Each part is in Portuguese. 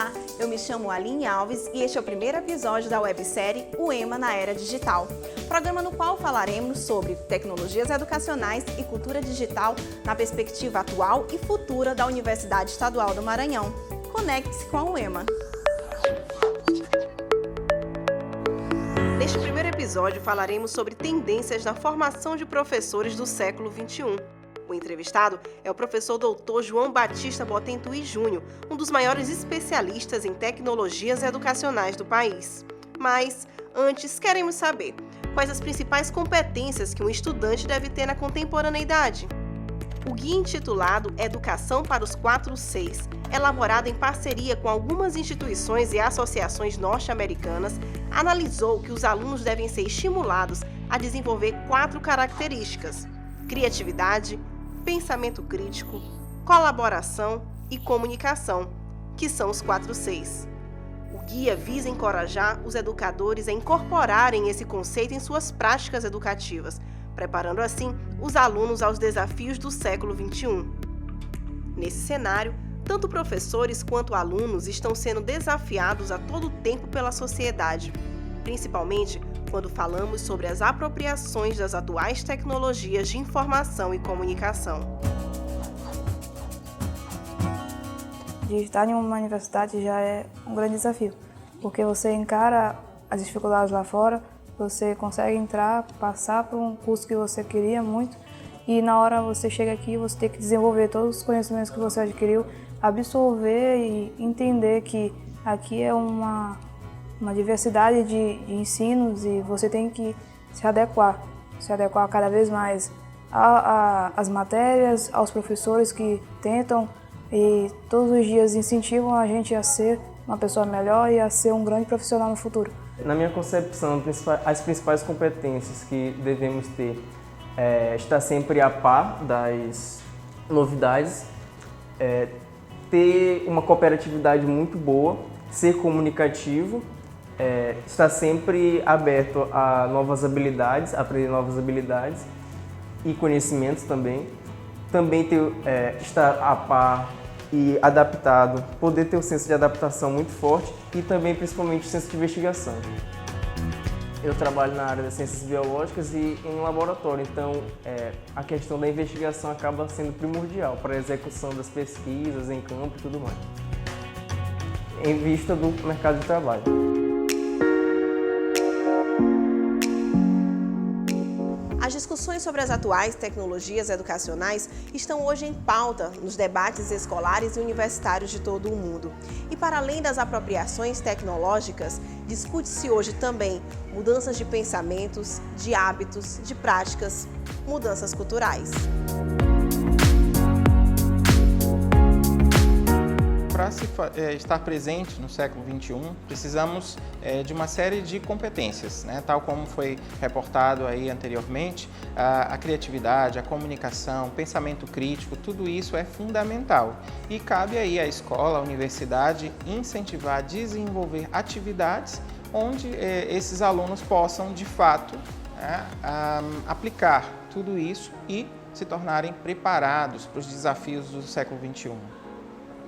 Olá, eu me chamo Aline Alves e este é o primeiro episódio da websérie O EMA na Era Digital, programa no qual falaremos sobre tecnologias educacionais e cultura digital na perspectiva atual e futura da Universidade Estadual do Maranhão. Conecte-se com o EMA. Neste primeiro episódio falaremos sobre tendências na formação de professores do século XXI. O entrevistado é o professor Dr. João Batista Botentuí Júnior, um dos maiores especialistas em tecnologias educacionais do país. Mas, antes, queremos saber quais as principais competências que um estudante deve ter na contemporaneidade. O guia intitulado Educação para os 4Cs, elaborado em parceria com algumas instituições e associações norte-americanas, analisou que os alunos devem ser estimulados a desenvolver 4 características: criatividade, pensamento crítico, colaboração e comunicação, que são os 4Cs. O guia visa encorajar os educadores a incorporarem esse conceito em suas práticas educativas, preparando assim os alunos aos desafios do século XXI. Nesse cenário, tanto professores quanto alunos estão sendo desafiados a todo tempo pela sociedade, principalmente quando falamos sobre as apropriações das atuais tecnologias de informação e comunicação. De estar em uma universidade já é um grande desafio, porque você encara as dificuldades lá fora, você consegue entrar, passar por um curso que você queria muito, e na hora você chega aqui, você tem que desenvolver todos os conhecimentos que você adquiriu, absorver e entender que aqui é uma diversidade de ensinos e você tem que se adequar cada vez mais às matérias, aos professores que tentam e todos os dias incentivam a gente a ser uma pessoa melhor e a ser um grande profissional no futuro. Na minha concepção, as principais competências que devemos ter é estar sempre a par das novidades, ter uma cooperatividade muito boa, ser comunicativo, estar sempre aberto a novas habilidades, aprender novas habilidades e conhecimentos também. Também estar a par e adaptado, poder ter um senso de adaptação muito forte e também, principalmente, o senso de investigação. Eu trabalho na área das ciências biológicas e em laboratório, então a questão da investigação acaba sendo primordial para a execução das pesquisas em campo e tudo mais, em vista do mercado de trabalho. As discussões sobre as atuais tecnologias educacionais estão hoje em pauta nos debates escolares e universitários de todo o mundo. E para além das apropriações tecnológicas, discute-se hoje também mudanças de pensamentos, de hábitos, de práticas, mudanças culturais. Para estar presente no século XXI, precisamos de uma série de competências, né? Tal como foi reportado aí anteriormente, a criatividade, a comunicação, o pensamento crítico, tudo isso é fundamental. E cabe aí à escola, à universidade, incentivar, desenvolver atividades onde esses alunos possam, de fato, aplicar tudo isso e se tornarem preparados para os desafios do século XXI.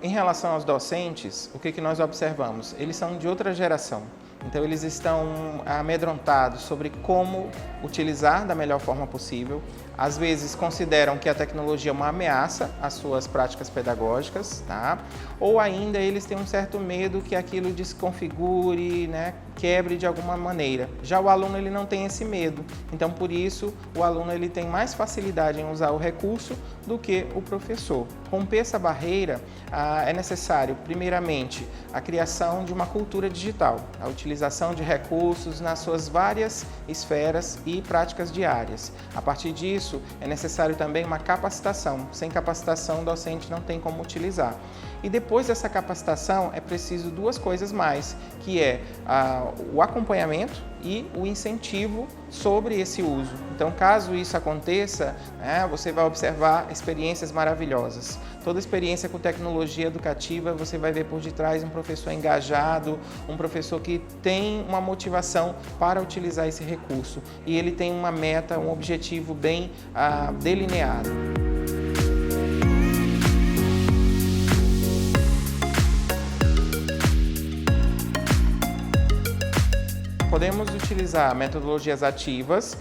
Em relação aos docentes, o que nós observamos? Eles são de outra geração, então eles estão amedrontados sobre como utilizar da melhor forma possível. Às vezes consideram que a tecnologia é uma ameaça às suas práticas pedagógicas, tá? Ou ainda eles têm um certo medo que aquilo desconfigure, né? Quebre de alguma maneira. Já o aluno ele não tem esse medo, então por isso o aluno ele tem mais facilidade em usar o recurso do que o professor. Romper essa barreira é necessário, primeiramente, a criação de uma cultura digital, a utilização de recursos nas suas várias esferas e práticas diárias. A partir disso, é necessário também uma capacitação. Sem capacitação, o docente não tem como utilizar. E depois dessa capacitação, é preciso 2 coisas mais, que é o acompanhamento e o incentivo sobre esse uso. Então, caso isso aconteça, você vai observar experiências maravilhosas. Toda experiência com tecnologia educativa, você vai ver por detrás um professor engajado, um professor que tem uma motivação para utilizar esse recurso. E ele tem uma meta, um objetivo bem delineado. podemos utilizar metodologias ativas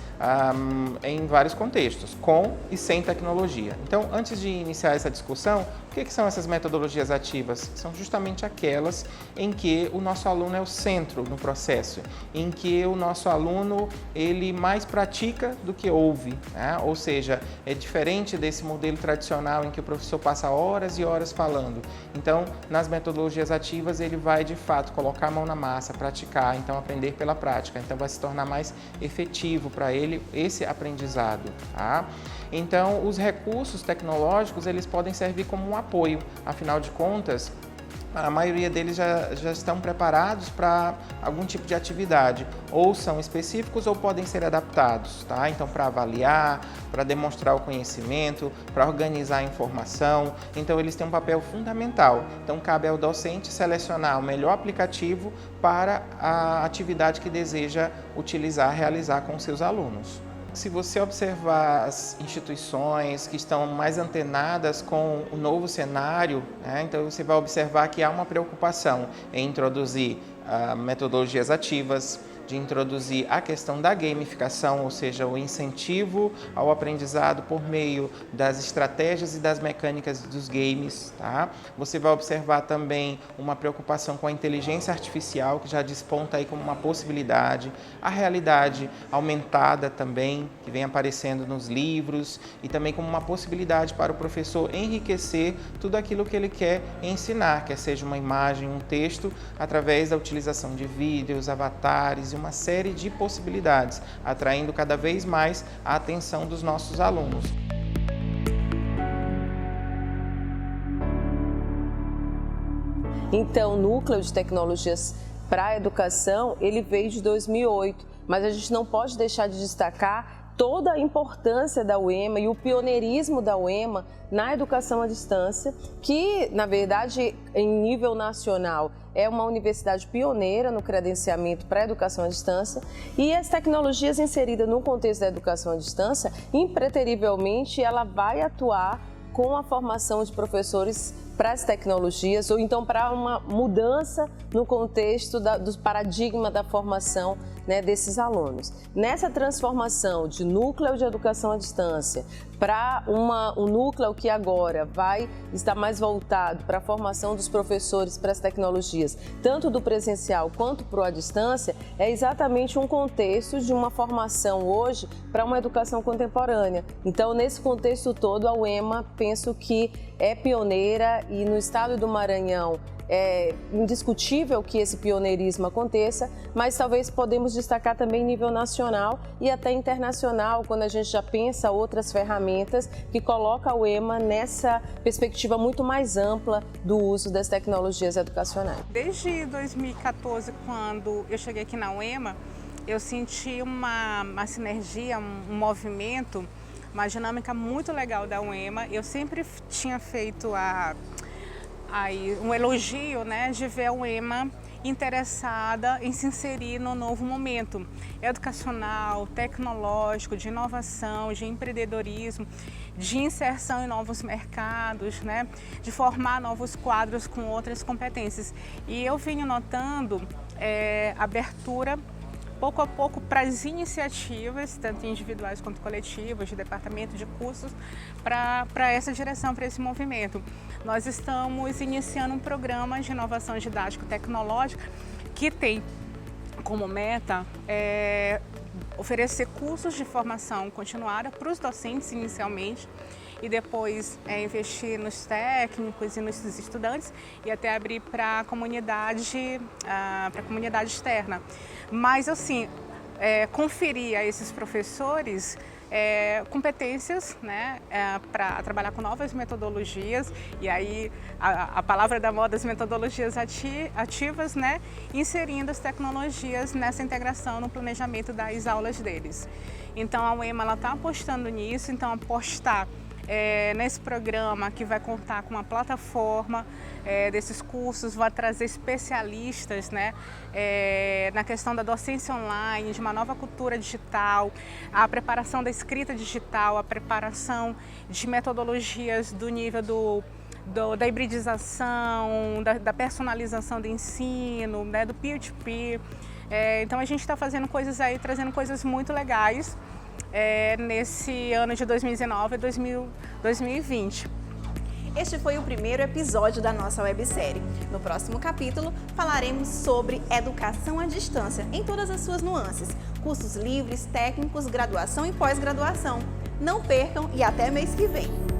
em vários contextos, com e sem tecnologia. Então, antes de iniciar essa discussão, o que são essas metodologias ativas? São justamente aquelas em que o nosso aluno é o centro no processo, em que o nosso aluno ele mais pratica do que ouve, né? Ou seja, é diferente desse modelo tradicional em que o professor passa horas e horas falando. Então, nas metodologias ativas, ele vai de fato colocar a mão na massa, praticar, então aprender pela prática. Então, vai se tornar mais efetivo para ele esse aprendizado, tá? Então, os recursos tecnológicos, eles podem servir como um apoio. Afinal de contas, a maioria deles já estão preparados para algum tipo de atividade, ou são específicos ou podem ser adaptados, tá? Então, para avaliar, para demonstrar o conhecimento, para organizar a informação, então eles têm um papel fundamental. Então, cabe ao docente selecionar o melhor aplicativo para a atividade que deseja utilizar, realizar com seus alunos. Se você observar as instituições que estão mais antenadas com o novo cenário, né, então você vai observar que há uma preocupação em introduzir metodologias ativas, de introduzir a questão da gamificação, ou seja, o incentivo ao aprendizado por meio das estratégias e das mecânicas dos games, tá? Você vai observar também uma preocupação com a inteligência artificial, que já desponta aí como uma possibilidade, a realidade aumentada também, que vem aparecendo nos livros, e também como uma possibilidade para o professor enriquecer tudo aquilo que ele quer ensinar, quer seja uma imagem, um texto, através da utilização de vídeos, avatares e uma série de possibilidades, atraindo cada vez mais a atenção dos nossos alunos. Então, o Núcleo de Tecnologias para a Educação, ele veio de 2008, mas a gente não pode deixar de destacar toda a importância da UEMA e o pioneirismo da UEMA na educação à distância, que, na verdade, em nível nacional, é uma universidade pioneira no credenciamento para a educação à distância, e as tecnologias inseridas no contexto da educação à distância, impreterivelmente, ela vai atuar com a formação de professores para as tecnologias, ou então para uma mudança no contexto do paradigma da formação, né, desses alunos. Nessa transformação de núcleo de educação à distância para um núcleo que agora vai estar mais voltado para a formação dos professores para as tecnologias, tanto do presencial quanto para a distância, é exatamente um contexto de uma formação hoje para uma educação contemporânea. Então, nesse contexto todo, a UEMA, penso que é pioneira, e no estado do Maranhão é indiscutível que esse pioneirismo aconteça, mas talvez podemos destacar também em nível nacional e até internacional, quando a gente já pensa outras ferramentas que colocam a UEMA nessa perspectiva muito mais ampla do uso das tecnologias educacionais. Desde 2014, quando eu cheguei aqui na UEMA, eu senti uma sinergia, um movimento, uma dinâmica muito legal da UEMA. Eu sempre tinha feito um elogio, né, de ver a UEMA interessada em se inserir no novo momento educacional, tecnológico, de inovação, de empreendedorismo, de inserção em novos mercados, né, de formar novos quadros com outras competências. E eu venho notando abertura pouco a pouco para as iniciativas, tanto individuais quanto coletivas, de departamento, de cursos, para essa direção, para esse movimento. Nós estamos iniciando um programa de inovação didático-tecnológica que tem como meta oferecer cursos de formação continuada para os docentes inicialmente, e depois investir nos técnicos e nos estudantes, e até abrir para a comunidade externa. Mas, assim, conferir a esses professores competências, né, para trabalhar com novas metodologias, e aí a palavra da moda, as metodologias ativas, né, inserindo as tecnologias nessa integração no planejamento das aulas deles. Então, a UEMA está apostando nisso, então apostar nesse programa que vai contar com uma plataforma desses cursos, vai trazer especialistas, né, na questão da docência online, de uma nova cultura digital, a preparação da escrita digital, a preparação de metodologias do nível da hibridização, da personalização do ensino, né, do peer-to-peer. Então a gente está fazendo coisas aí, trazendo coisas muito legais nesse ano de 2019 e 2020. Este foi o primeiro episódio da nossa websérie. No próximo capítulo, falaremos sobre educação à distância, em todas as suas nuances, cursos livres, técnicos, graduação e pós-graduação. Não percam e até mês que vem!